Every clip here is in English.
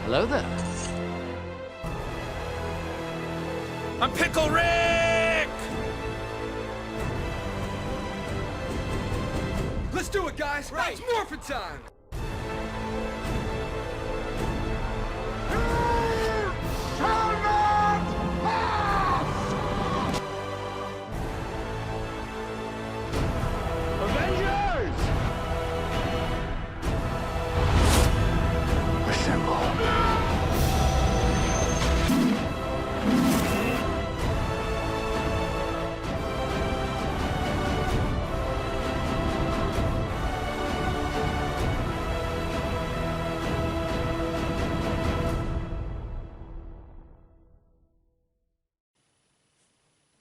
Hello there. I'm Pickle Rick! Let's do it, guys! Right. It's morphin' time! Avengers! Assemble.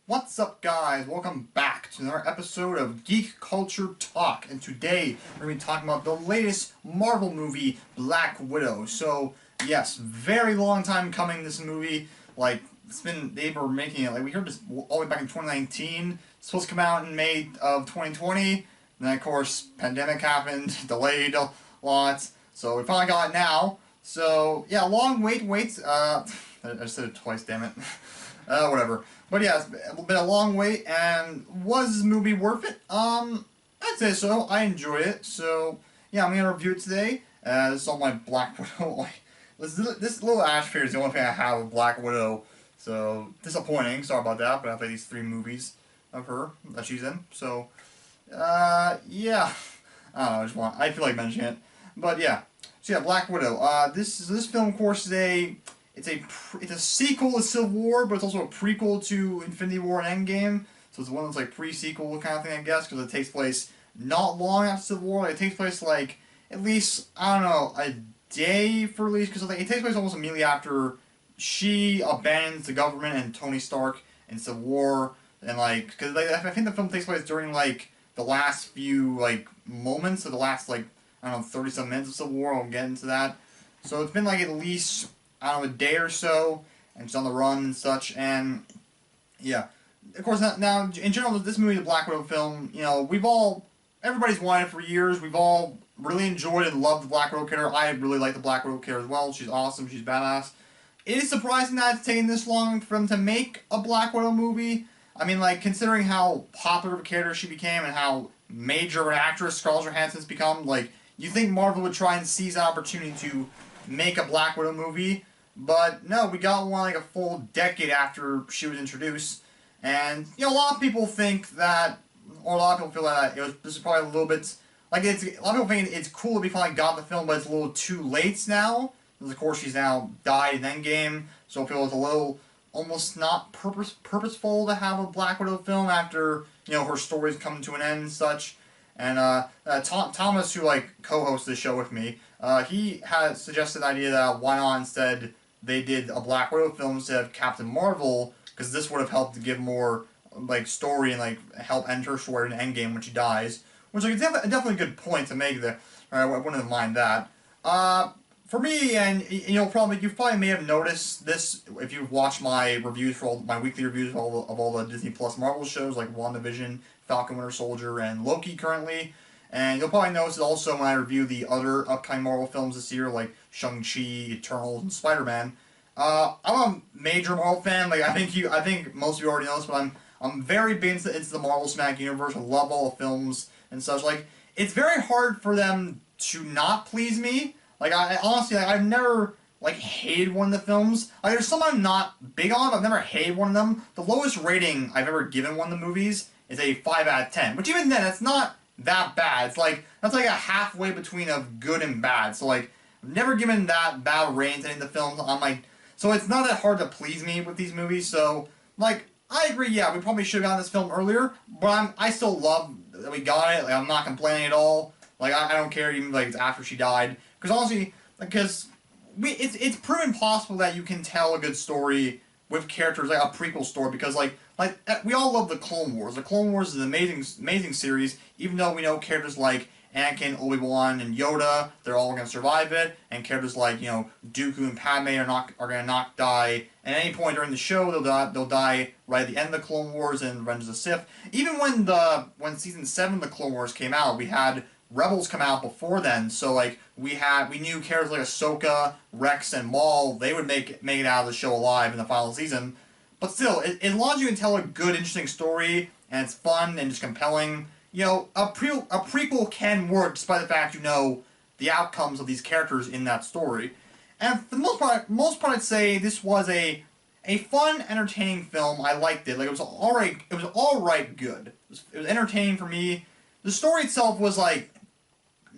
What's up, guys? Welcome back to another episode of Geek Culture Talk, and today we're going to be talking about the latest Marvel movie, Black Widow. So, yes, very long time coming, this movie. Like, they were making it, like, we heard this all the way back in 2019. It's supposed to come out in May of 2020, and then, of course, pandemic happened, delayed a lot, so we finally got it now. So, yeah, long wait, I said it twice, damn it. Whatever. But yeah, it's been a long wait, and was this movie worth it? I'd say so. I enjoyed it. So, yeah, I'm going to review it today. This is all my Black Widow. This little ash figure is the only thing I have of Black Widow. So, disappointing. Sorry about that, but I play these 3 movies of her that she's in. So, yeah. I don't know, I feel like mentioning it. But yeah. So yeah, Black Widow. This film, of course, is it's a sequel to Civil War, but it's also a prequel to Infinity War and Endgame. So it's one that's like pre-sequel kind of thing, I guess, because it takes place not long after Civil War. It takes place like at least, I don't know, a day for at least, because it takes place almost immediately after she abandons the government and Tony Stark in Civil War, and like, because I think the film takes place during like the last few like moments of the last like, I don't know, 30-some minutes of Civil War. I'll get into that. So it's been like at least, I don't know, a day or so, and she's on the run and such, and yeah. Of course, now, in general, this movie, the Black Widow film, you know, everybody's wanted it for years. We've all really enjoyed and loved the Black Widow character. I really like the Black Widow character as well. She's awesome. She's badass. It is surprising that it's taken this long for them to make a Black Widow movie. I mean, like, considering how popular of a character she became and how major of an actress Scarlett Johansson's become, like, you think Marvel would try and seize that opportunity to make a Black Widow movie, but no, we got one like a full decade after she was introduced, and you know, a lot of people think that, or a lot of people feel that this is probably a little bit, like, a lot of people think it's cool that we finally got the film, but it's a little too late now, because of course she's now died in Endgame, so I feel it's a little, almost not purposeful to have a Black Widow film after, you know, her story's coming to an end and such. And Thomas, who like co-hosts the show with me, he had suggested the idea that why not instead they did a Black Widow film instead of Captain Marvel, because this would have helped to give more like story and like help end her story in Endgame when she dies, which like, is definitely a good point to make there. I wouldn't mind that. For me, and you know, you probably may have noticed this if you've watched my reviews for my weekly reviews of all the Disney Plus Marvel shows like WandaVision, Falcon Winter Soldier, and Loki currently. And you'll probably notice it also when I review the other upcoming Marvel films this year, like Shang-Chi, Eternals, and Spider-Man. I'm a major Marvel fan. Like I think most of you already know this, but I'm very big into the Marvel Cinematic Universe. I love all the films and such. Like, it's very hard for them to not please me. Like, I honestly, like, I've never, like, hated one of the films. Like, there's some I'm not big on, but I've never hated one of them. The lowest rating I've ever given one of the movies is a 5 out of 10. Which even then, that's not that bad. It's like, that's like a halfway between of good and bad. So, like, I've never given that bad rating to any of the films. I'm like, so it's not that hard to please me with these movies. So, like, I agree, yeah, we probably should have gotten this film earlier, but I still love that we got it. Like, I'm not complaining at all. Like, I don't care even, like, it's after she died. Because honestly, it's proven possible that you can tell a good story with characters, like a prequel story, because like we all love the Clone Wars. The Clone Wars is an amazing series, even though we know characters like Anakin, Obi-Wan, and Yoda, they're all going to survive it, and characters like, you know, Dooku and Padme are going to not die at any point during the show. They'll die right at the end of the Clone Wars and Revenge of the Sith. Even when season 7 of the Clone Wars came out, we had Rebels come out before then, so like we knew characters like Ahsoka, Rex, and Maul, they would make it out of the show alive in the final season. But still, as long as you can tell a good, interesting story and it's fun and just compelling, you know, a prequel can work despite the fact you know the outcomes of these characters in that story. And for the most part, I'd say this was a fun, entertaining film. I liked it. Like, it was alright. It was alright good. It was entertaining for me. The story itself was like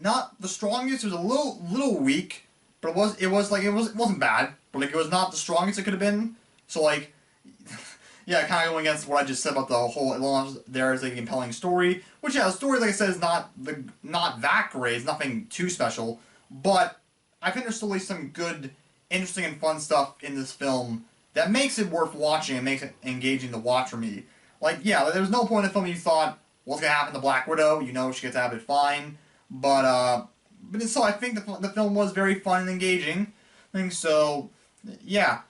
not the strongest. It was a little weak, but it wasn't bad. But like, it was not the strongest it could have been. So like, yeah, kind of going against what I just said about the whole. As long as there is a compelling story, which yeah, the story, like I said, is not that great. It's nothing too special, but I think there's still like some good, interesting, and fun stuff in this film that makes it worth watching and makes it engaging to watch for me. Like, yeah, there was no point in the film you thought, what's going to happen to Black Widow? You know she gets out of it fine. But so I think the film was very fun and engaging. I think so, yeah.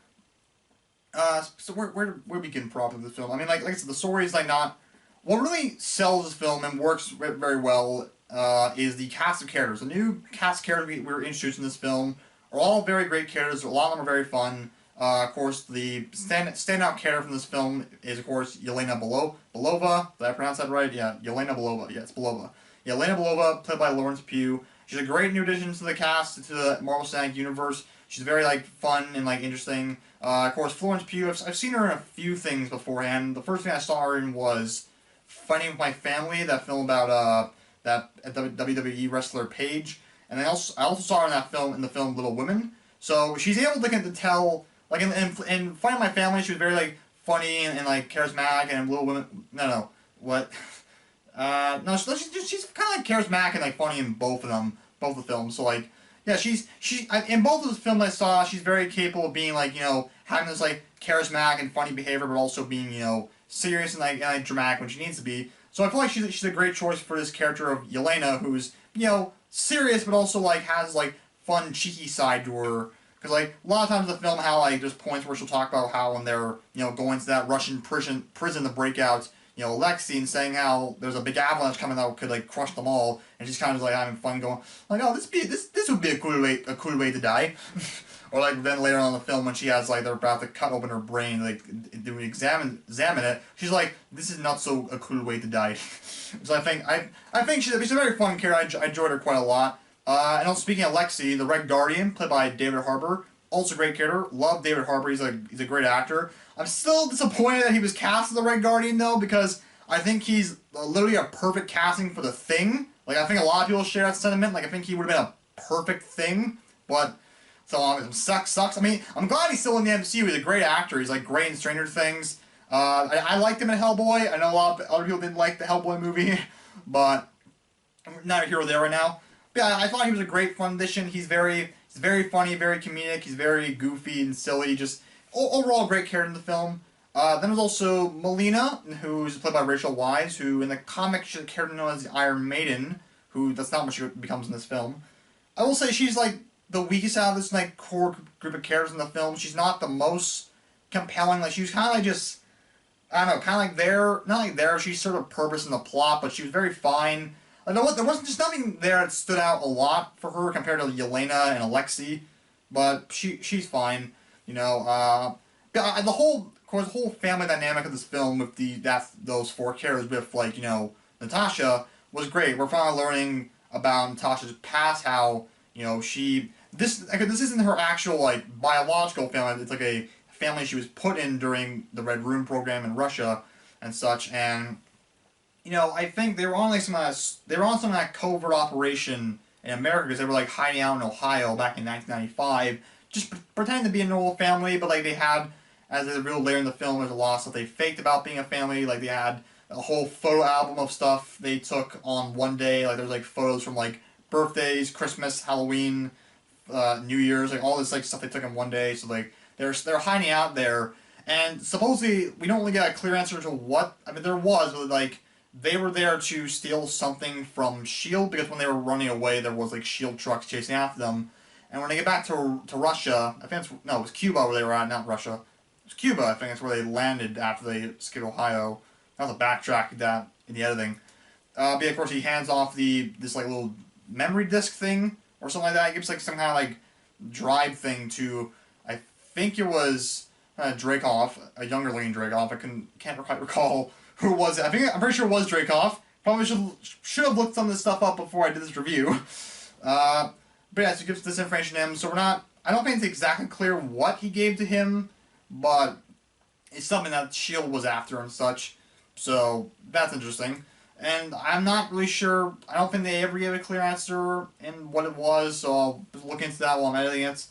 So where do we begin properly with the film? I mean, like I said, the story is like not... What really sells this film and works very well is the cast of characters. The new cast of characters we were introduced in this film are all very great characters. A lot of them are very fun. Of course, the standout character from this film is, of course, Yelena Belova. Did I pronounce that right? Yeah, Yelena Belova. Yeah, it's Belova. Yelena Belova, played by Lawrence Pugh. She's a great new addition to the cast, to the Marvel Cinematic Universe. She's very, like, fun and, like, interesting. Of course, Florence Pugh, I've seen her in a few things beforehand. The first thing I saw her in was Fighting With My Family, that film about, that WWE wrestler Paige. And I also saw her in the film Little Women. So she's able to tell... Like, in Fighting My Family, she was very, like, funny and like, charismatic, and Little Women... No, what? No, she's kind of, like, charismatic and, like, funny in both the films. So, like, yeah, in both of the films I saw, she's very capable of being, like, you know, having this, like, charismatic and funny behavior, but also being, you know, serious and, like, dramatic when she needs to be. So I feel like she's a great choice for this character of Yelena, who's, you know, serious, but also, like, has, like, fun, cheeky side to her. Because, like, a lot of times in the film, how, like, there's points where she'll talk about how when they're, you know, going to that Russian prison to break out, you know, Alexei, and saying how there's a big avalanche coming that could, like, crush them all, and she's kind of, like, having fun going, like, oh, this would be a cool way to die. Or, like, then later on in the film, when she has, like, they're about to cut open her brain, like, do examine it, she's like, this is not so a cool way to die. So I think she's a very fun character. I enjoyed her quite a lot. And also speaking of Lexi, the Red Guardian, played by David Harbour, also a great character. Love David Harbour. He's a great actor. I'm still disappointed that he was cast as the Red Guardian though, because I think he's literally a perfect casting for the Thing. Like, I think a lot of people share that sentiment. Like, I think he would have been a perfect Thing, but so long as him sucks. I mean, I'm glad he's still in the MCU. He's a great actor. He's like great in Stranger Things. I liked him in Hellboy. I know a lot of other people didn't like the Hellboy movie, but I'm not a hero there right now. Yeah, I thought he was a great fun addition. He's very funny, very comedic. He's very goofy and silly. Just overall great character in the film. Then there's also Melina, who's played by Rachel Weisz, who in the comics she's a character known as the Iron Maiden, who that's not what she becomes in this film. I will say she's like the weakest out of this like core group of characters in the film. She's not the most compelling. Like, she was kind of like just, I don't know, kind of like there, not like there. She's sort of purpose in the plot, but she was very fine. There wasn't just nothing there that stood out a lot for her compared to Yelena and Alexei, but she's fine, you know. The whole family dynamic of this film with those four characters with, like, you know, Natasha was great. We're finally learning about Natasha's past, how, you know, this isn't her actual, like, biological family. It's like a family she was put in during the Red Room program in Russia and such, and you know, I think they were on some of that covert operation in America because they were like hiding out in Ohio back in 1995, just pretending to be a normal family. But like they had, as a real later in the film, there's a lot of stuff they faked about being a family. Like they had a whole photo album of stuff they took on one day. Like there's like photos from like birthdays, Christmas, Halloween, New Year's, like all this like stuff they took in one day. So like they're hiding out there, and supposedly we don't really get a clear answer to what. I mean, there was, but like, they were there to steal something from S.H.I.E.L.D. because when they were running away, there was like S.H.I.E.L.D. trucks chasing after them. And when they get back to Russia, it was Cuba where they were at, not Russia. It was Cuba, I think that's where they landed after they skipped Ohio. I'll have to backtrack that in the editing. But of course he hands off this like little memory disc thing or something like that. He gives like some kind of like drive thing to, I think it was Dreykov, a younger looking Dreykov. I can't quite recall who it was. I'm pretty sure it was Dreykov. Probably should have looked some of this stuff up before I did this review. But yeah, so he gives this information to him. So I don't think it's exactly clear what he gave to him, but it's something that S.H.I.E.L.D. was after and such. So that's interesting. And I'm not really sure. I don't think they ever gave a clear answer in what it was, so I'll look into that while I'm editing it.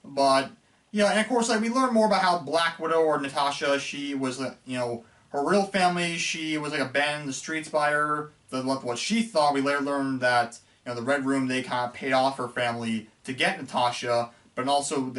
But, yeah, and of course, like, we learn more about how Black Widow, or Natasha, she was, you know, her real family, she was, like, abandoned in the streets by her. What she thought, we later learned that, you know, the Red Room, they kind of paid off her family to get Natasha, but also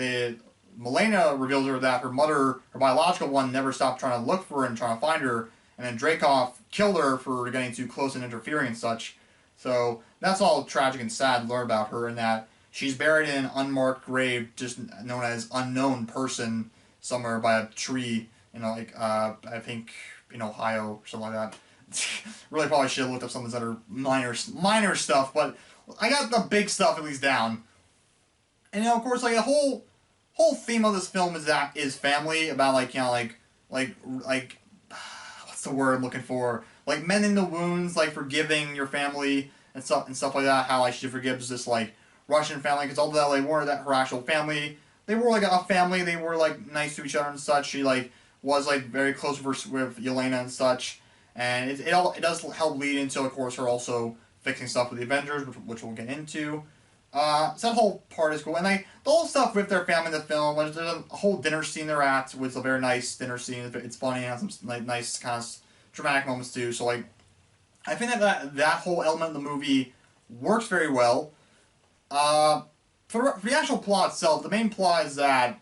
Milena reveals her that her mother, her biological one, never stopped trying to look for her and trying to find her, and then Dreykov killed her for getting too close and interfering and such. So that's all tragic and sad to learn about her, and that she's buried in an unmarked grave, just known as Unknown Person, somewhere by a tree, you know, like, I think in Ohio or something like that. Really probably should have looked up some of this other minor stuff, but I got the big stuff at least down. And, you know, of course, like, the whole theme of this film is family, about, like, you know, like what's the word I'm looking for? Like, mending the wounds, like, forgiving your family and stuff like that. How, like, she forgives this, like, Russian family, because although they weren't her actual family, they were, like, a family. They were, like, nice to each other and such. She, like, was, like, very close with Yelena and such. And it does help lead into, of course, her also fixing stuff with the Avengers, which we'll get into. So that whole part is cool. And the whole stuff with their family in the film, there's a whole dinner scene they're at, with a very nice dinner scene. It's funny and has some like nice kind of dramatic moments too. So like, I think that whole element of the movie works very well. For the actual plot itself, the main plot is that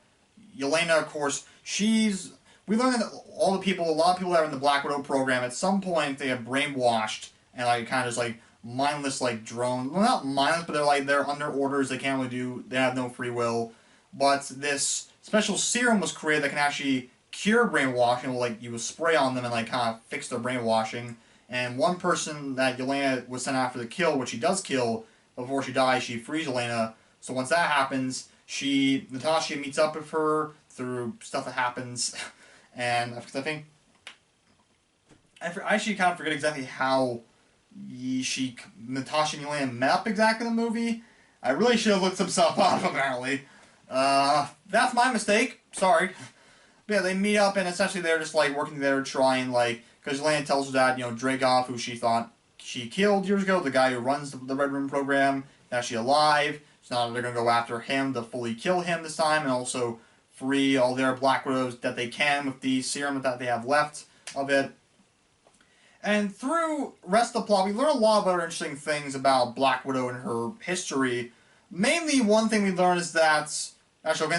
Yelena, of course, we learn that a lot of people that are in the Black Widow program, at some point they have brainwashed and like kind of just like mindless like drones. Well, not mindless, but they're under orders. They can't really they have no free will. But this special serum was created that can actually cure brainwashing. Like you would spray on them and like kind of fix their brainwashing. And one person that Yelena was sent after to kill, which she does kill before she dies, she frees Yelena. So once that happens, Natasha meets up with her through stuff that happens. And I think I actually kind of forget exactly how Natasha and Yelena met up exactly in the movie. I really should have looked some stuff up, apparently. That's my mistake. Sorry. But yeah, they meet up, and essentially they're just, like, working together, trying, like, because Yelena tells her that, you know, Dreykov, who she thought she killed years ago, the guy who runs the Red Room program, is actually alive. So now they're going to go after him to fully kill him this time, and also free all their Black Widows that they can with the serum that they have left of it. And through the rest of the plot, we learn a lot of other interesting things about Black Widow and her history. Mainly, one thing we learn is that, actually,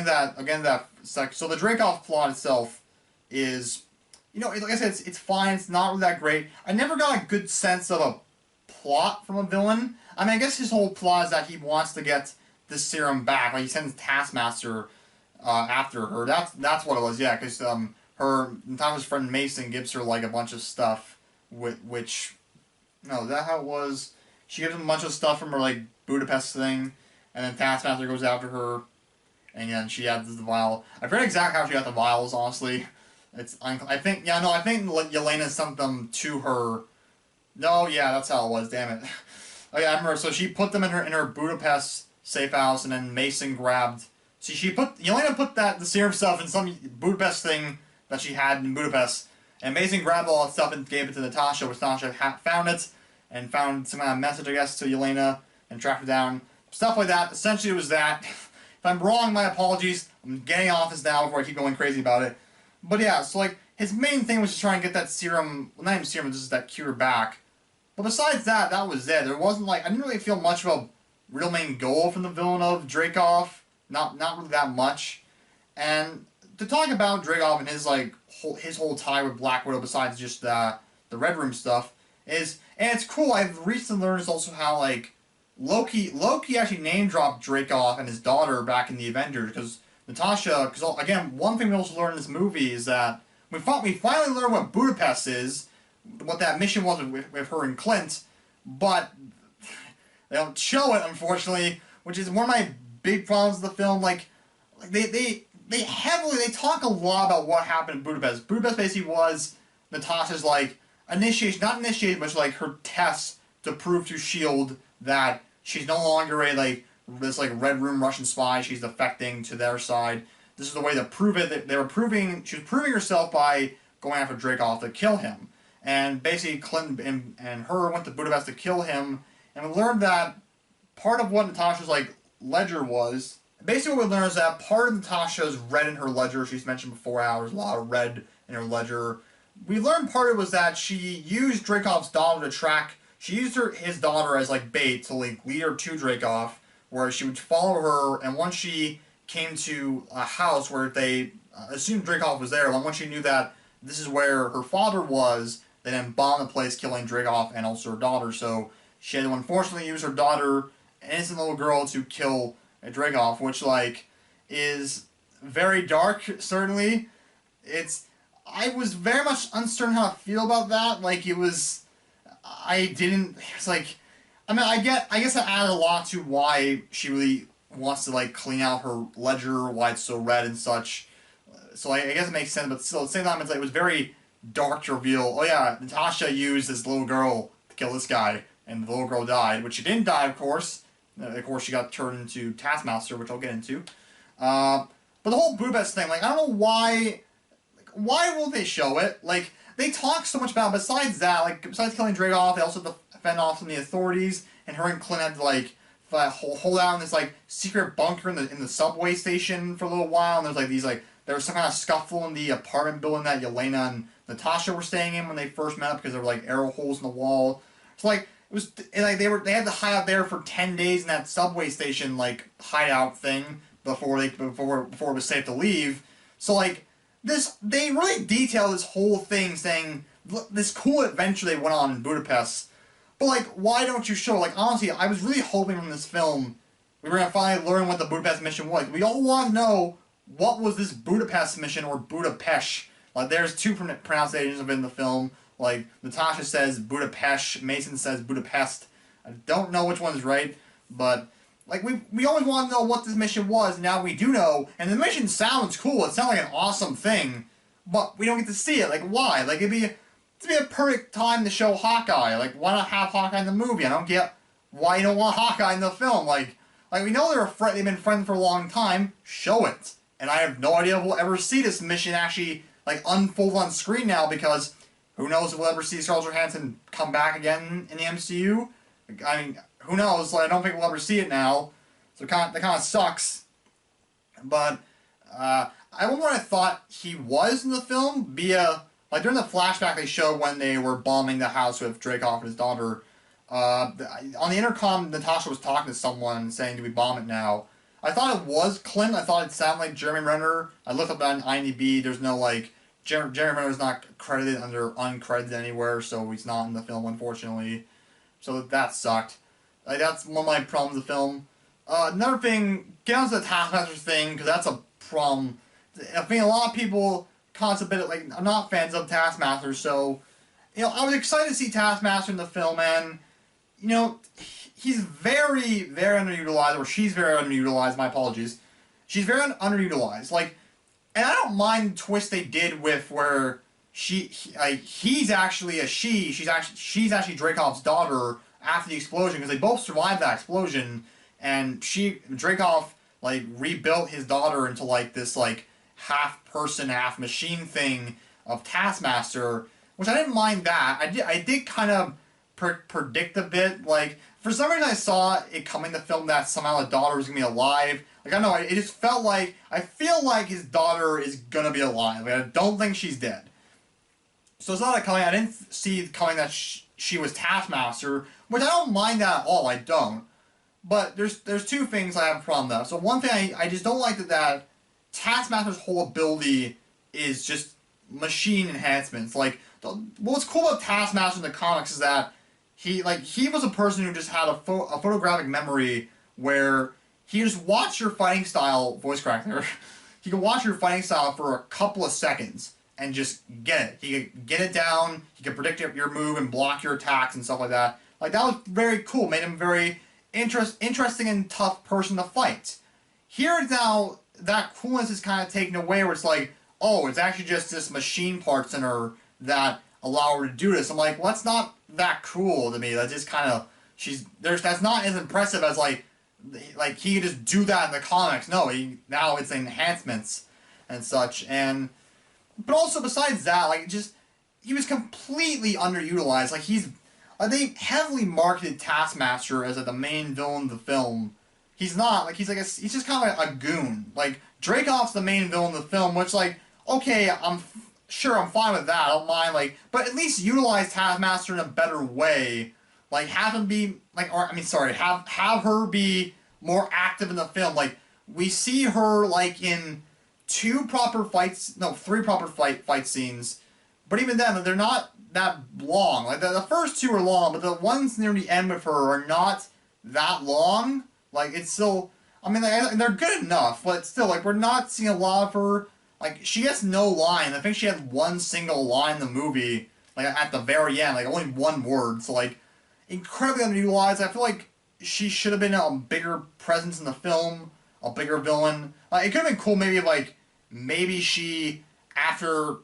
so the Dreykov plot itself is, you know, like I said, it's fine, it's not really that great. I never got a good sense of a plot from a villain. I mean, I guess his whole plot is that he wants to get this serum back. Like, he sends Taskmaster after her. That's what it was, yeah, because Natasha's friend Mason gives her, like, a bunch of stuff, which, no, is that how it was? She gives him a bunch of stuff from her, like, Budapest thing, and then Taskmaster goes after her, and then she adds the vial. I forget exactly how she got the vials, honestly. I think Yelena sent them to her. No, yeah, that's how it was, damn it. Oh, yeah, I remember, so she put them in her Budapest safe house, and then Mason grabbed... See, Yelena put the serum stuff in some Budapest thing that she had in Budapest, and Mason grabbed all that stuff and gave it to Natasha, which Natasha found it, and found some kind of message, I guess, to Yelena, and tracked her down. Stuff like that. Essentially, it was that. If I'm wrong, my apologies. I'm getting off this now before I keep going crazy about it. But yeah, so, like, his main thing was to try and get that serum, well, not even serum, just that cure back. But besides that, that was it. There wasn't, like, I didn't really feel much of a real main goal from the villain of Dreykov. Not really that much. And to talk about Dreykov and his whole tie with Black Widow, besides just the Red Room stuff, and it's cool. I've recently learned also how, like, Loki actually name dropped Dreykov and his daughter back in the Avengers, because Natasha, because again, one thing we also learned in this movie is that we finally learned what Budapest is, what that mission was with her and Clint, but they don't show it, unfortunately, which is one of my big problems with the film. Like they talk a lot about what happened in Budapest. Budapest basically was Natasha's like initiation, not initiation, but like her test to prove to S.H.I.E.L.D. that she's no longer a like this like Red Room Russian spy. She's defecting to their side. This is the way to prove it. She was proving herself by going after Dreykov to kill him. And basically Clinton and her went to Budapest to kill him. And we learned that part of what Natasha's like ledger was, basically what we learned is that part of Natasha's red in her ledger, she's mentioned before how there's a lot of red in her ledger. We learned part of it was that she used Dreykov's daughter to track, she used his daughter as like bait to like lead her to Dreykov, where she would follow her, and once she came to a house where they assumed Dreykov was there, and once she knew that this is where her father was, they then bombed the place, killing Dreykov and also her daughter. So she had to unfortunately use her daughter, an innocent little girl, to kill Dreykov, which like is very dark. Certainly, I was very much uncertain how to feel about that. Like it was, it's like, I mean, I guess that added a lot to why she really wants to like clean out her ledger, why it's so red and such. So I guess it makes sense, but still at the same time, it's like it was very dark to reveal. Oh yeah, Natasha used this little girl to kill this guy, and the little girl died, which she didn't die, of course. Of course, she got turned into Taskmaster, which I'll get into. But the whole Budapest thing, like I don't know why. Like, why won't they show it? Like they talk so much about. Besides that, like besides killing Dreykov, they also fend off from the authorities, and her and Clint had to like hold out in this like secret bunker in the subway station for a little while. And there's like these like there was some kind of scuffle in the apartment building that Yelena and Natasha were staying in when they first met up because there were like arrow holes in the wall. So like it was like they had to hide out there for 10 days in that subway station like hideout thing before it was safe to leave. So like they really detail this whole thing, saying this cool adventure they went on in Budapest. But like, why don't you show? Like honestly, I was really hoping from this film we were gonna finally learn what the Budapest mission was. We all want to know what was this Budapest mission or Budapest. Like there's two pronunciations of it in the film. Like Natasha says Budapest, Mason says Budapest. I don't know which one is right, but like we always want to know what this mission was. Now we do know, and the mission sounds cool. It sounds like an awesome thing, but we don't get to see it. Like why? Like it'd be a perfect time to show Hawkeye. Like why not have Hawkeye in the movie? I don't get why you don't want Hawkeye in the film. Like we know they've been friends for a long time. Show it. And I have no idea if we'll ever see this mission actually like unfold on screen now, because who knows if we'll ever see Scarlett Johansson come back again in the MCU. I mean, who knows? Like, I don't think we'll ever see it now. So that kind of sucks. But I wonder what I thought he was in the film via like during the flashback they showed when they were bombing the house with Dreykov and his daughter. On the intercom, Natasha was talking to someone saying, "Do we bomb it now?" I thought it was Clint. I thought it sounded like Jeremy Renner. I looked up on IMDb. There's no like Jeremy Renner's not credited under uncredited anywhere, so he's not in the film, unfortunately. So that sucked. Like that's one of my problems with the film. Another thing, get on to the Taskmaster thing, because that's a problem. I think a lot of people contemplate like I'm not fans of Taskmaster, so I was excited to see Taskmaster in the film, and he's very, very underutilized, or she's very underutilized. My apologies. She's very underutilized. Like, and I don't mind the twist they did with where he's actually a she. She's actually Dreykov's daughter after the explosion, because they both survived that explosion, and Dreykov like rebuilt his daughter into like this like half person, half machine thing of Taskmaster, which I didn't mind that. I did kind of predict a bit. Like for some reason I saw it coming to film that somehow the daughter was gonna be alive. Like I don't know, it just felt like I feel like his daughter is gonna be alive. Like, I don't think she's dead. So it's not coming. I didn't see coming that she was Taskmaster, which I don't mind that at all. I don't. But there's two things I have a problem with. So one thing I just don't like that Taskmaster's whole ability is just machine enhancements. Like what's cool about Taskmaster in the comics is that he was a person who just had a photographic memory where he just watched your fighting style, voice crack there. He could watch your fighting style for a couple of seconds and just get it. He could get it down. He could predict your move and block your attacks and stuff like that. Like, that was very cool. Made him very interesting and tough person to fight. Here now, that coolness is kind of taken away, where it's like, oh, it's actually just this machine parts in her that allow her to do this. I'm like, well, that's not that cool to me. That's just kind of, that's not as impressive as like he could just do that in the comics. No, now it's enhancements and such. And but also besides that, like, just he was completely underutilized. Like, they heavily marketed Taskmaster as like the main villain of the film. He's not. Like, he's just kind of like a goon. Like, Dreykov's the main villain of the film, which, like, okay, I'm fine with that. I don't mind, like, but at least utilize Taskmaster in a better way. Like, have him be, like, or, I mean, sorry, have her be more active in the film. Like, we see her, like, in three proper fight scenes, but even then, they're not that long. Like, the first two are long, but the ones near the end with her are not that long. Like, it's still, I mean, they're good enough, but still, like, we're not seeing a lot of her. Like, she has no line. I think she had one single line in the movie, like, at the very end, like, only one word. So, like, incredibly underutilized. I feel like she should have been a bigger presence in the film, a bigger villain. It could have been cool, maybe, maybe she, after,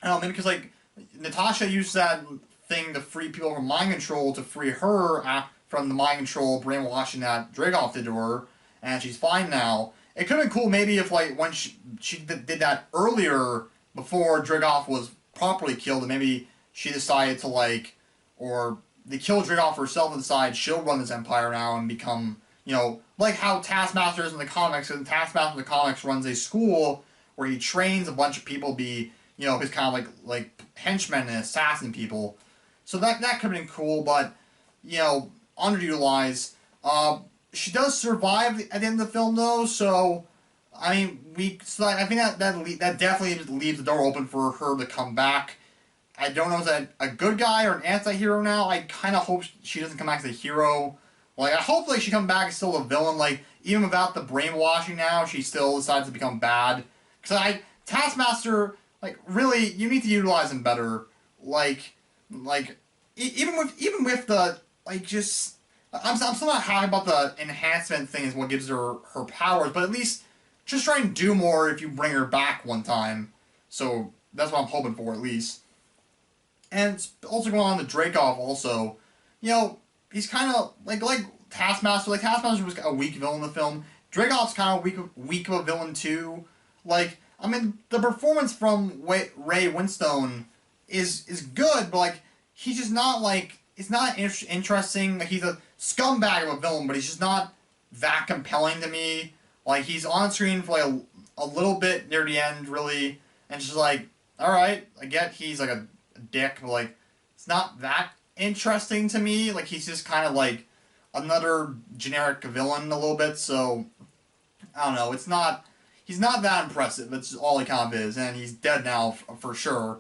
I don't know, maybe because, like, Natasha used that thing to free people from mind control to free her from the mind control brainwashing that Dreykov did to her, and she's fine now. It could have been cool maybe if, like, when she did that earlier, before Dreykov was properly killed, and maybe she decided to, like, or they killed Dreykov herself and decide she'll run this empire now and become, you know, like how Taskmaster is in the comics, and Taskmaster in the comics runs a school where he trains a bunch of people to be, you know, his kind of like henchmen and assassin people. So that could have been cool, but, you know, underutilized. She does survive at the end of the film, though, so, I mean, I think that definitely leaves the door open for her to come back. I don't know, is that a good guy or an anti-hero now? I kind of hope she doesn't come back as a hero. Like, I hope, like, she comes back as still a villain. Like, even without the brainwashing now, she still decides to become bad. Because Taskmaster, like, really, you need to utilize him better. Even with the, like, just, I'm still not happy about the enhancement thing is what gives her powers, but at least just try and do more if you bring her back one time. So that's what I'm hoping for, at least. And also going on to Dreykov also, you know, he's kind of like Taskmaster. Like, Taskmaster was a weak villain in the film. Dreykov's kind of weak of a villain too. Like, I mean, the performance from Ray Winstone is good, but, like, he's just not, like, it's not interesting. Like, he's a scumbag of a villain, but he's just not that compelling to me. Like, he's on screen for, like, a little bit near the end, really, and just like, alright, I get he's, like, a dick, but, like, it's not that interesting to me. Like, he's just kind of, like, another generic villain a little bit, so, I don't know, he's not that impressive. It's all he kind of is, and he's dead now for sure.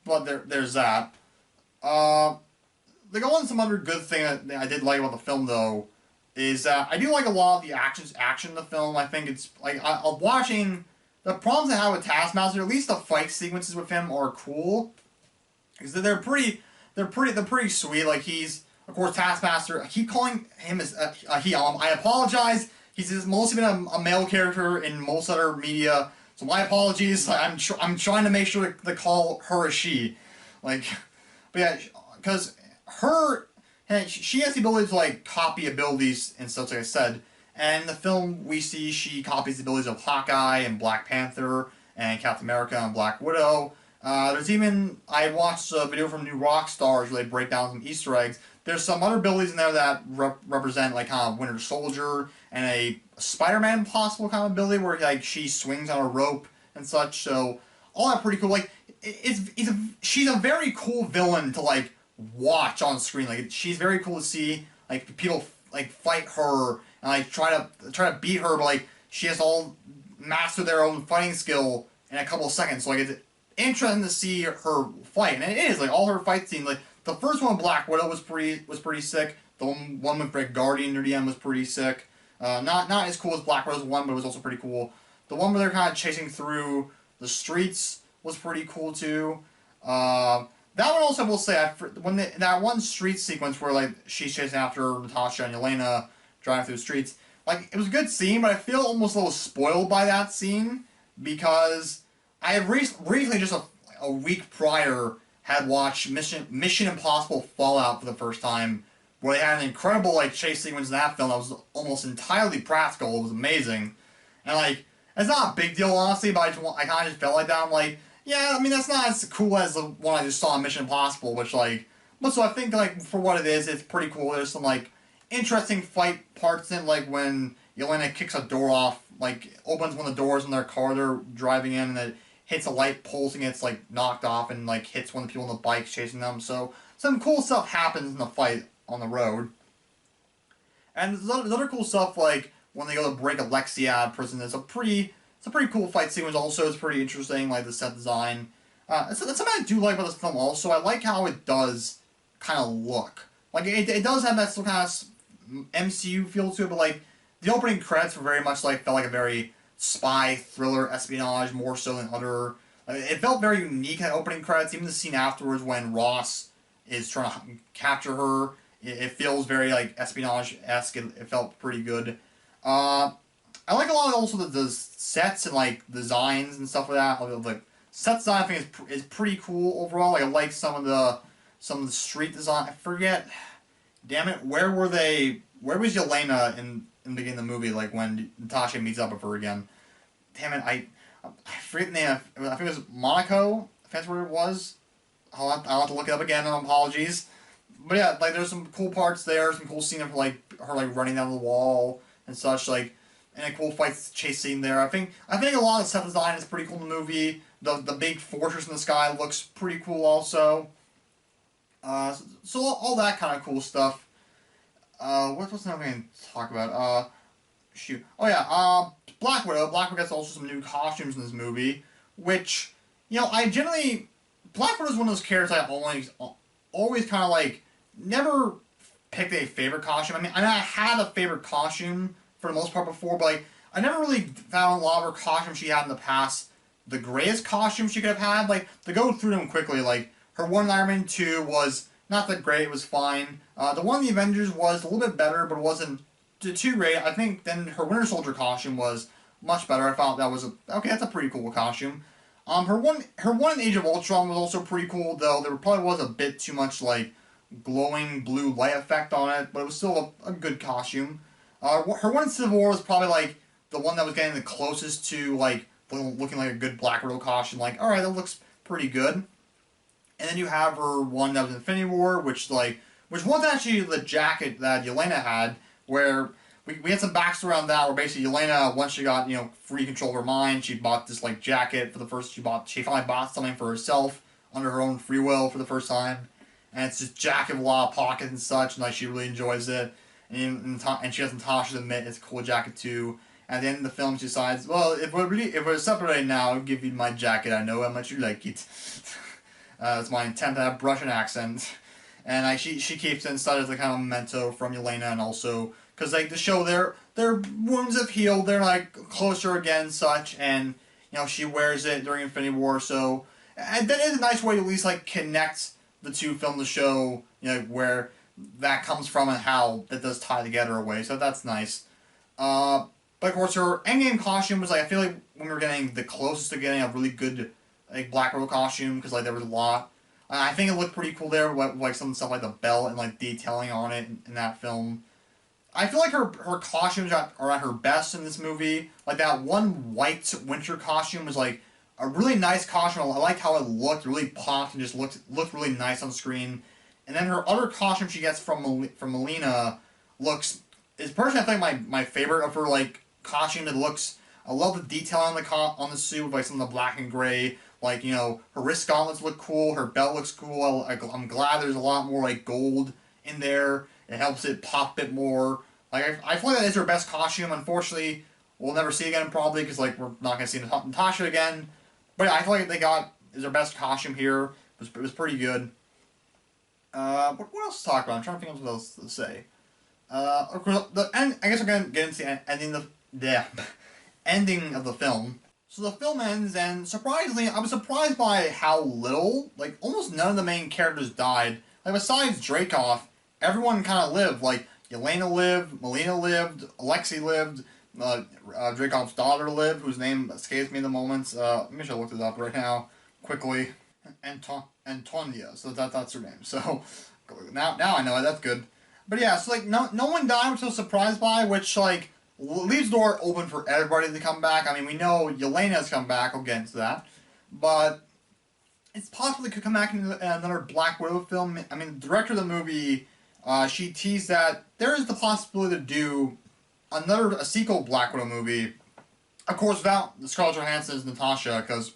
But there's that. Like, some other good thing that I did like about the film, though, is that I do like a lot of the action in the film. I think it's, like, I'm watching, the problems I have with Taskmaster, at least the fight sequences with him are cool, because they're pretty sweet. Like, he's, of course, Taskmaster, I keep calling him as, I apologize. He's mostly been a male character in most other media, so my apologies. I'm trying to make sure to call her a she. Like, but yeah, because she has the ability to, like, copy abilities and stuff, like I said. And in the film, we see she copies the abilities of Hawkeye and Black Panther and Captain America and Black Widow. There's even, I watched a video from New Rockstars where they break down some Easter eggs. There's some other abilities in there that represent, like, kind of Winter Soldier and a Spider-Man possible kind of ability where, like, she swings on a rope and such. So all that pretty cool. Like, she's a very cool villain to, like, watch on screen. Like, she's very cool to see, like, people, like, fight her and, like, try to beat her, but, like, she has to all master their own fighting skill in a couple of seconds. So, like, it's interesting to see her fight, and it is, like, all her fight scenes. Like, the first one with Black Widow was pretty sick. The one with Red Guardian near the end was pretty sick. Not as cool as Black Widow's one, but it was also pretty cool. The one where they're kind of chasing through the streets was pretty cool too. That one also, I will say, that one street sequence where like she's chasing after Natasha and Yelena driving through the streets, like it was a good scene, but I feel almost a little spoiled by that scene because I had recently, just a week prior, had watched Mission Impossible Fallout for the first time, where they had an incredible like chase sequence in that film that was almost entirely practical. It was amazing, and like it's not a big deal honestly, but I kind of just felt like that. I'm like, yeah, I mean that's not as cool as the one I just saw in Mission Impossible, which like, but so I think like for what it is, it's pretty cool. There's some like interesting fight parts in, like when Yelena kicks a door off, like opens one of the doors in their car they're driving in, and it hits a light pulse and gets like knocked off and like hits one of the people on the bikes chasing them. So some cool stuff happens in the fight on the road. And there's other cool stuff like when they go to break Alexia out of prison. It's a pretty cool fight sequence. Also, it's pretty interesting, like the set design. It's something I do like about this film. Also, I like how it does kind of look like it does have that still kind of MCU feel to it, but like the opening credits were very much like felt like a very spy thriller espionage more so than other. It felt very unique at opening credits. Even the scene afterwards when Ross is trying to capture her, it feels very like espionage-esque. It felt pretty good. I like a lot of also the sets and like designs and stuff like that. Like set design, I think is pretty cool overall. Like I like some of the street design. I forget. Damn it, where were they? Where was Yelena in the beginning of the movie? Like when Natasha meets up with her again. Damn it, I forget the name. I think it was Monaco. If that's where it was. I'll have to look it up again. Apologies. But yeah, like there's some cool parts there. Some cool scene of like her like running down the wall and such. Like and a cool fight chase scene there. I think a lot of the set design is pretty cool in the movie. The big fortress in the sky looks pretty cool also. So all that kind of cool stuff. What's another thing to talk about? Shoot. Oh yeah, Black Widow. Black Widow gets also some new costumes in this movie, which, you know, I generally... Black Widow is one of those characters I always kind of like, never picked a favorite costume. I mean, I had a favorite costume for the most part before, but like, I never really found a lot of her costumes she had in the past the greatest costume she could have had. Like, to go through them quickly, like, her one in Iron Man 2 was not that great, it was fine. The one in the Avengers was a little bit better, but it wasn't too great. I think then her Winter Soldier costume was much better. I thought that was okay, that's a pretty cool costume. Her one in Age of Ultron was also pretty cool, though there probably was a bit too much like glowing blue light effect on it, but it was still a good costume. Her one in Civil War was probably like the one that was getting the closest to like looking like a good Black Widow costume. Like, all right, that looks pretty good. And then you have her one that was Infinity War, which was actually the jacket that Yelena had, where we had some backstory on that, where basically Yelena, once she got, you know, free control of her mind, she bought this like jacket for the first, she finally bought something for herself under her own free will for the first time. And it's this jacket with a lot of pockets and such, and like she really enjoys it. And she has Natasha admit it's a cool jacket too. At the end of the film, she decides, well, if we're separated now, I'll give you my jacket. I know how much you like it. It's my intent to have Russian accent. And she keeps it inside as a kind of memento from Yelena, and also because like to show their wounds have healed, they're like closer again and such, and you know she wears it during Infinity War. So and that is a nice way to at least like connect the two films to show, you know, where that comes from and how that does tie together a way. So that's nice. But of course her Endgame costume was like, I feel like when we were getting the closest to getting a really good like Black Widow costume, because like there was a lot. I think it looked pretty cool there, with like some stuff like the belt and like detailing on it in that film. I feel like her costumes are at her best in this movie. Like that one white winter costume was like a really nice costume. I liked how it looked, really popped and just looked really nice on screen. And then her other costume she gets from Melina is personally I think my favorite of her like costume. It looks, I love the detail on the suit with like some of the black and gray. Like, you know, her wrist gauntlets look cool, her belt looks cool. I'm glad there's a lot more like gold in there. It helps it pop a bit more. Like I feel like that is her best costume. Unfortunately, we'll never see it again probably because like we're not gonna see Natasha again. But yeah, I feel like is her best costume here. It was pretty good. What else to talk about? I'm trying to think of what else to say. Of course, I guess we're gonna get into the ending of the ending of the film. So the film ends, and surprisingly, I was surprised by how little, like, almost none of the main characters died. Like, besides Dreykov, everyone kind of lived. Like, Yelena lived, Melina lived, Alexei lived, Dreykov's daughter lived, whose name escapes me in the moment. Maybe I should look it up right now, quickly. Antonia, so that's her name. So, now I know it, that's good. But yeah, so, like, no one died, which I was surprised by, which, like, leaves the door open for everybody to come back. I mean, we know Yelena's come back, I'll get into that. But it's possible they could come back in another Black Widow film. I mean, the director of the movie, she teased that there is the possibility to do a sequel Black Widow movie. Of course, without Scarlett Johansson's Natasha, because,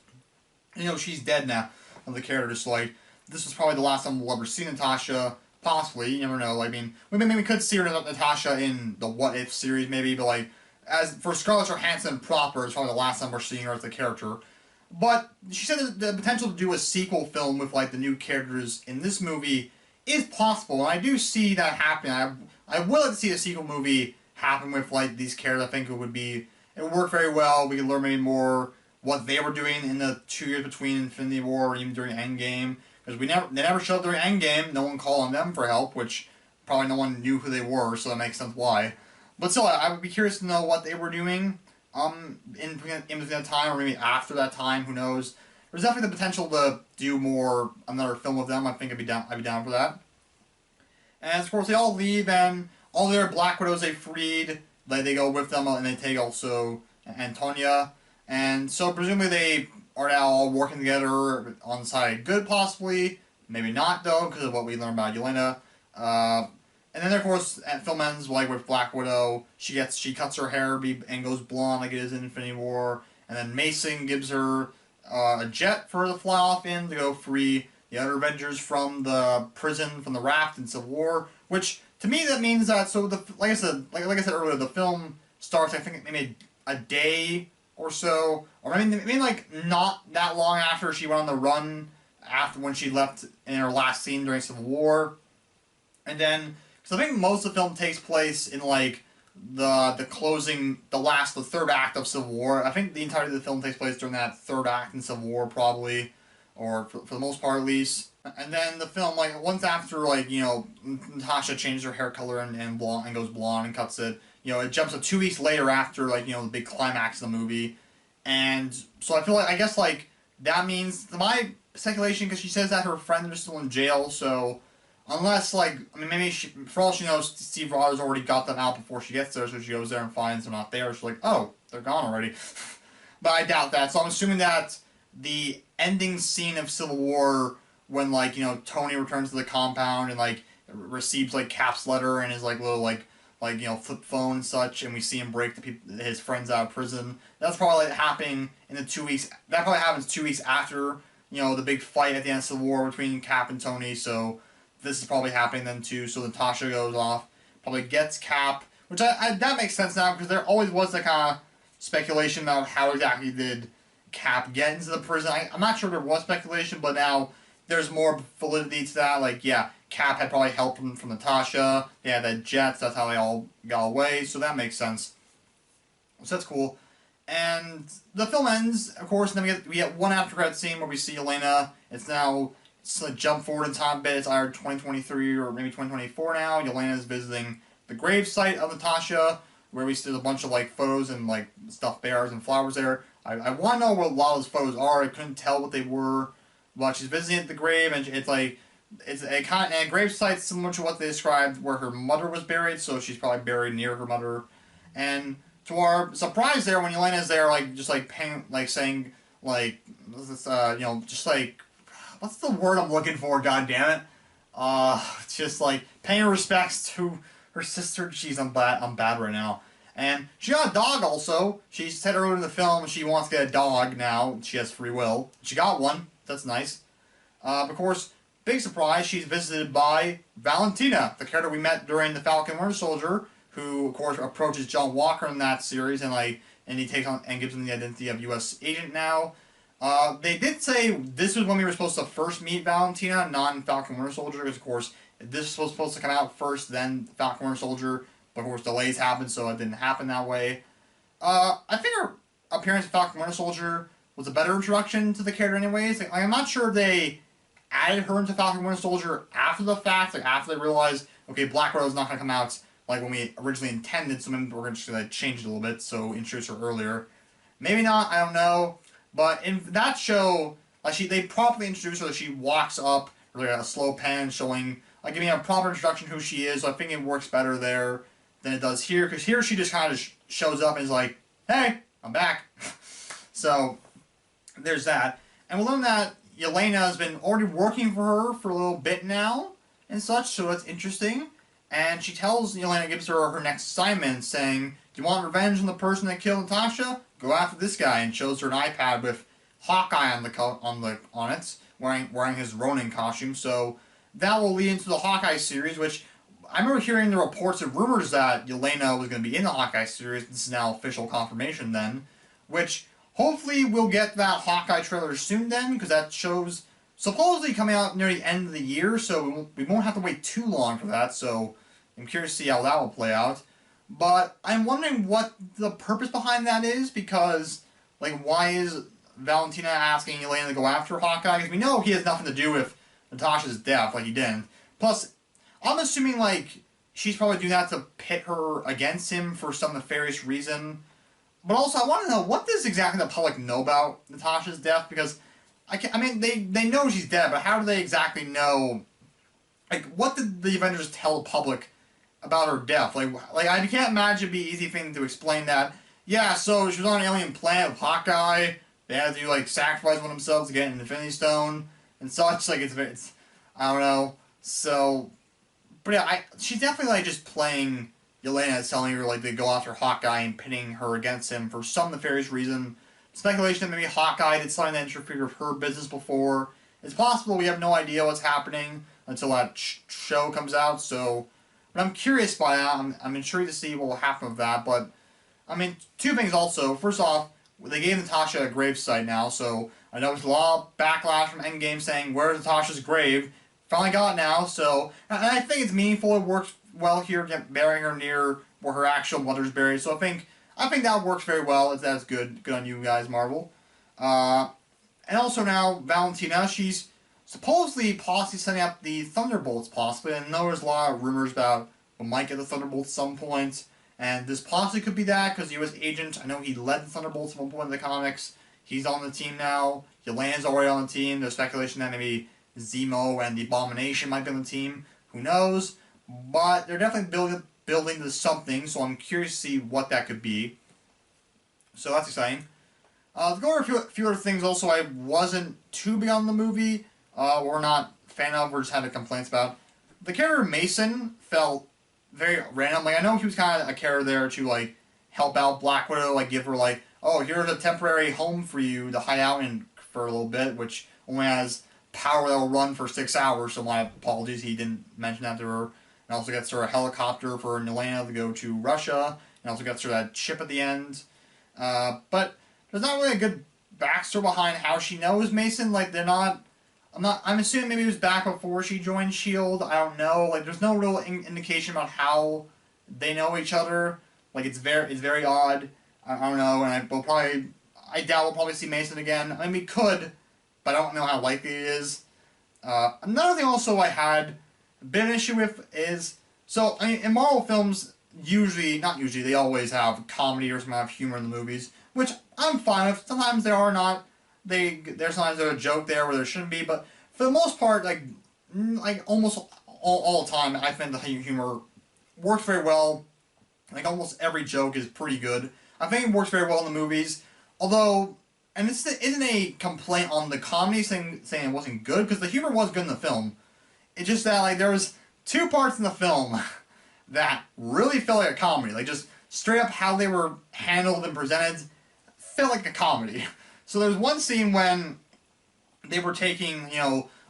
you know, she's dead now of the character. So, like, this was probably the last time we'll ever see Natasha. Possibly, you never know. I mean, we could see her Natasha in the What If series, maybe, but, like, as for Scarlett Johansson proper, it's probably the last time we're seeing her as the character. But she said that the potential to do a sequel film with, like, the new characters in this movie is possible, and I do see that happening. I would like to see a sequel movie happen with, like, these characters. I think it would work very well. We could learn maybe more what they were doing in the 2 years between Infinity War or even during Endgame. Because they never showed up during Endgame. No one called on them for help, which probably no one knew who they were, so that makes sense why. But still, I would be curious to know what they were doing in between that time, or maybe after that time, who knows. There's definitely the potential to do another film with them. I think I'd be down for that. And of course, they all leave, and all their Black Widows they freed, they go with them, and they take also Antonia. And so presumably they are now all working together on the side of good, possibly. Maybe not, though, because of what we learned about Yelena. And then, of course, film ends like with Black Widow. She cuts her hair and goes blonde like it is in Infinity War. And then Mason gives her a jet for her to fly off in to go free the other Avengers from the prison, from the raft in Civil War. Which, to me, that means that, so, like I said earlier, the film starts, I think, maybe a day or so, or maybe like not that long after she went on the run, after when she left in her last scene during Civil War, and then so I think most of the film takes place in like the third act of Civil War. I think the entirety of the film takes place during that third act in Civil War, probably, or for the most part at least. And then the film, like, once after, like, you know, Natasha changes her hair color and goes blonde and cuts it, you know, it jumps to 2 weeks later after, like, you know, the big climax of the movie. And so I guess, like, that means, my speculation, because she says that her friends are still in jail, so unless, like, I mean, maybe for all she knows, Steve Rogers already got them out before she gets there, so she goes there and finds them not there. She's like, oh, they're gone already. But I doubt that, so I'm assuming that the ending scene of Civil War, when, like, you know, Tony returns to the compound and, like, receives, like, Cap's letter and his, like, little, like, you know, flip phone and such, and we see him break his friends out of prison. That's probably happening in the 2 weeks. That probably happens 2 weeks after, you know, the big fight at the end of Civil War between Cap and Tony. So this is probably happening then too. So Natasha goes off, probably gets Cap, which that makes sense now because there always was that kind of speculation about how exactly did Cap get into the prison. I'm not sure there was speculation, but now there's more validity to that. Like, yeah, Cap had probably helped him from Natasha. They had that jet, that's how they all got away, so that makes sense. So that's cool. And the film ends, of course, and then we get one after credit scene where we see Yelena. It's a jump forward in time a bit. It's either 2023 or maybe 2024 now. Yelena is visiting the gravesite of Natasha, where we see a bunch of, like, photos and, like, stuffed bears and flowers there. I want to know what a lot of those photos are. I couldn't tell what they were. But she's visiting at the grave, and it's like, it's a gravesite similar to what they described where her mother was buried, so she's probably buried near her mother. And to our surprise there, when Yelena's there, like, just like saying, like, you know, just like, what's the word I'm looking for, goddammit? Just like paying respects to her sister. Jeez, I'm bad right now. And she got a dog also. She said earlier in the film she wants to get a dog now. She has free will. She got one. That's nice. Of course, big surprise, she's visited by Valentina, the character we met during the Falcon Winter Soldier, who, of course, approaches John Walker in that series, and he takes on and gives him the identity of U.S. agent now. They did say this was when we were supposed to first meet Valentina, not in Falcon Winter Soldier, because, of course, this was supposed to come out first, then Falcon Winter Soldier, but, of course, delays happened, so it didn't happen that way. I think a appearance of Falcon Winter Soldier was a better introduction to the character anyways. Like, I'm not sure if they added her into Falcon Winter Soldier after the fact, like after they realized, okay, Black Widow's not going to come out like when we originally intended, so maybe we're just going to change it a little bit, so introduce her earlier. Maybe not, I don't know. But in that show, like they properly introduce her, that she walks up, or like a slow pan showing, like giving a proper introduction to who she is, so I think it works better there than it does here, because here she just kind of shows up and is like, hey, I'm back. So, there's that. And we'll learn that Yelena has been already working for her for a little bit now, and such, so that's interesting. And she tells Yelena, gives her next assignment, saying, do you want revenge on the person that killed Natasha? Go after this guy, and shows her an iPad with Hawkeye on it, wearing his Ronin costume. So that will lead into the Hawkeye series, which I remember hearing the reports and rumors that Yelena was going to be in the Hawkeye series. This is now official confirmation then, which hopefully we'll get that Hawkeye trailer soon then, because that show's supposedly coming out near the end of the year, so we won't have to wait too long for that, so I'm curious to see how that will play out. But I'm wondering what the purpose behind that is, because, like, why is Valentina asking Yelena to go after Hawkeye? Because we know he has nothing to do with Natasha's death, like he didn't. Plus, I'm assuming, like, she's probably doing that to pit her against him for some nefarious reason. But also, I want to know, what does exactly the public know about Natasha's death? Because, I mean, they know she's dead, but how do they exactly know, like, what did the Avengers tell the public about her death? Like I can't imagine it'd be an easy thing to explain that. Yeah, so she was on an alien planet with Hawkeye. They had to, like, sacrifice one of themselves to get an Infinity Stone and such. Like, it's I don't know. So, but yeah, she's definitely, like, just playing Yelena, telling her, like, to go after Hawkeye and pitting her against him for some nefarious reason. Speculation that maybe Hawkeye did something that interfered with her business before. It's possible, we have no idea what's happening until that show comes out, so... But I'm curious by that. I'm intrigued to see what will happen with that, but... I mean, two things also. First off, they gave Natasha a gravesite now, so I know there's a lot of backlash from Endgame saying, where's Natasha's grave? Finally got it now, so... And I think it's meaningful, it works well here, burying her near where her actual mother's buried, so I think that works very well. That's good. Good on you guys, Marvel. And also now, Valentina, she's supposedly possibly setting up the Thunderbolts, possibly, and I know there's a lot of rumors about we might get the Thunderbolts at some point, and this possibly could be that, because U.S. Agent, I know he led the Thunderbolts at one point in the comics. He's on the team now. Yelena's already on the team. There's speculation that maybe Zemo and the Abomination might be on the team. Who knows? But they're definitely building to something, so I'm curious to see what that could be. So that's exciting. To go over a few other things also I wasn't too big on the movie, or not a fan of, or just having complaints about. The character Mason felt very random. Like, I know he was kind of a character there to, like, help out Black Widow, like, give her, like, oh, here's a temporary home for you to hide out in for a little bit, which only has power that will run for 6 hours, so my apologies, he didn't mention that to her. And also gets her a helicopter for Yelena to go to Russia, and also gets her that ship at the end. But there's not really a good backstory behind how she knows Mason. Like, they're not... I'm assuming maybe it was back before she joined S.H.I.E.L.D. I don't know. Like, there's no real indication about how they know each other. Like, it's very odd. I don't know, and I doubt we'll probably see Mason again. I mean, we could, but I don't know how likely it is. Another thing also I had a bit of an issue with is... So, I mean, in Marvel films, not usually, they always have comedy or some kind of humor in the movies, which I'm fine with. Sometimes there are not. There's sometimes there's a joke there where there shouldn't be, but for the most part, like almost all the time, I think the humor works very well. Like, almost every joke is pretty good. I think it works very well in the movies, although, and this isn't a complaint on the comedy saying it wasn't good, because the humor was good in the film. It's just that, like, there was 2 parts in the film that really felt like a comedy. Like, just straight up how they were handled and presented felt like a comedy. So there's one scene when they were taking,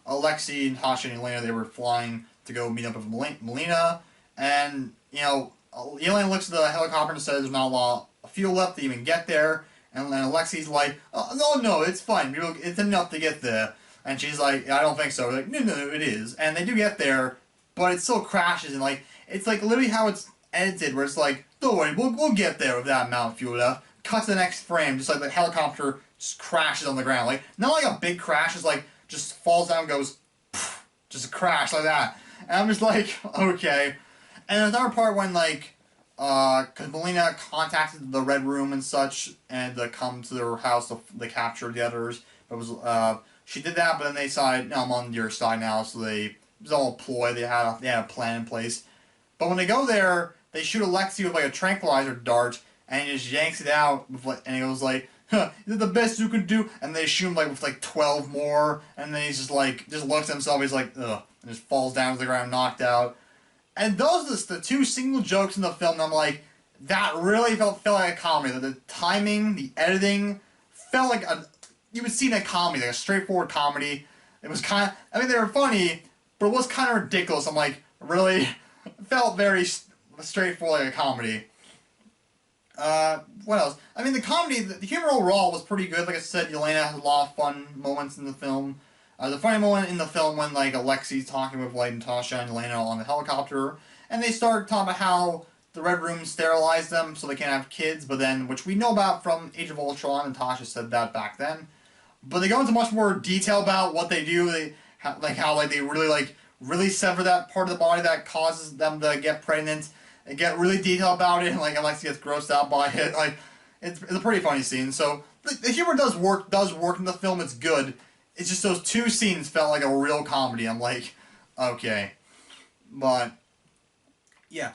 Alexei, Natasha, and Yelena, they were flying to go meet up with Melina, and, Yelena looks at the helicopter and says there's not a lot of fuel left to even get there, and then Alexei's like, oh, no, it's fine, it's enough to get there. And she's like, I don't think so. They're like, no, it is. And they do get there, but it still crashes, and, like, it's like literally how it's edited, where it's like, don't worry, we'll get there with that amount of fuel left. cut to the next frame, just like the helicopter just crashes on the ground. Like, not like a big crash, it's like, just falls down and goes, poof, just a crash like that. And I'm just like, okay. And there's another part when, like, because Melina contacted the Red Room and such, and to come to their house to capture the others. But it was, she did that, but then they decided, no, I'm on your side now, so it was all a ploy, they had a plan in place. But when they go there, they shoot Alexei with, like, a tranquilizer dart, and he just yanks it out, with, like, and he goes like, huh, is it the best you can do? And they shoot him, like, with, like, 12 more, and then he's just, like, just looks at himself, he's like, ugh, and just falls down to the ground, knocked out. And those are the two single jokes in the film, and I'm like, that really felt like a comedy. The timing, the editing, felt like you would see in a comedy, like a straightforward comedy. It was kind of, I mean, they were funny, but it was kind of ridiculous. I'm like, really? It felt very straightforward like a comedy. What else? I mean, the comedy, the humor overall was pretty good. Like I said, Yelena has a lot of fun moments in the film. The funny moment in the film when, like, Alexei's talking with, like, Natasha and Yelena on the helicopter, and they start talking about how the Red Room sterilized them so they can't have kids, but then, which we know about from Age of Ultron, Natasha said that back then. But they go into much more detail about what they do, how they really sever that part of the body that causes them to get pregnant, and get really detailed about it, and, like, Alexei gets grossed out by it. Like, it's a pretty funny scene. So the humor does work in the film. It's good. It's just those two scenes felt like a real comedy. I'm like, okay. But, yeah.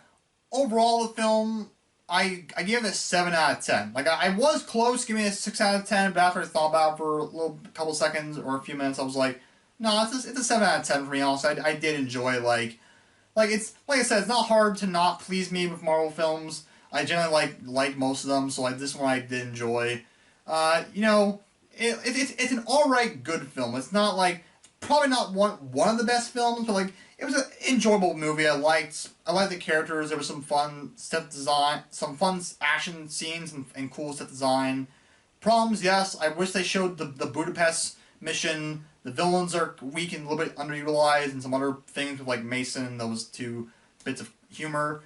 Overall, the film, I gave it a 7 out of 10. Like, I was close giving it a 6 out of 10, but after I thought about it for a couple seconds or a few minutes, I was like, no, it's a 7 out of 10 for me, honestly. I did enjoy, like it's, like I said, it's not hard to not please me with Marvel films. I generally like most of them, so, like, this one I did enjoy. You know, it's an alright good film. It's not like, probably not one of the best films, but, like, it was an enjoyable movie. I liked the characters. There was some fun set design, some fun action scenes and cool set design. Problems, yes. I wish they showed the Budapest mission. The villains are weak and a little bit underutilized, and some other things with, like, Mason and those two bits of humor.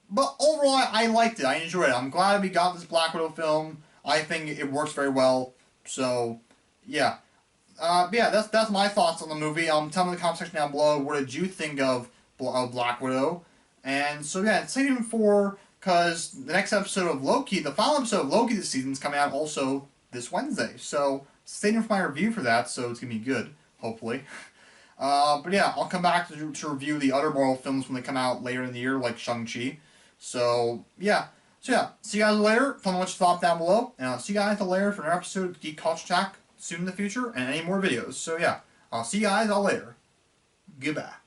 But overall, I liked it. I enjoyed it. I'm glad we got this Black Widow film. I think it works very well. So, yeah. But yeah, that's my thoughts on the movie. Tell me in the comment section down below, what did you think of Black Widow? And so, yeah, stay tuned for, because the next episode of Loki, the final episode of Loki this season is coming out also this Wednesday. So, stay tuned for my review for that, so it's going to be good, hopefully. But yeah, I'll come back to review the other Marvel films when they come out later in the year, like Shang-Chi. So, yeah. See you guys later. Tell me what you thought down below. And I'll see you guys later for another episode of Geek Culture Talk soon in the future, and any more videos. So yeah, I'll see you guys all later. Goodbye.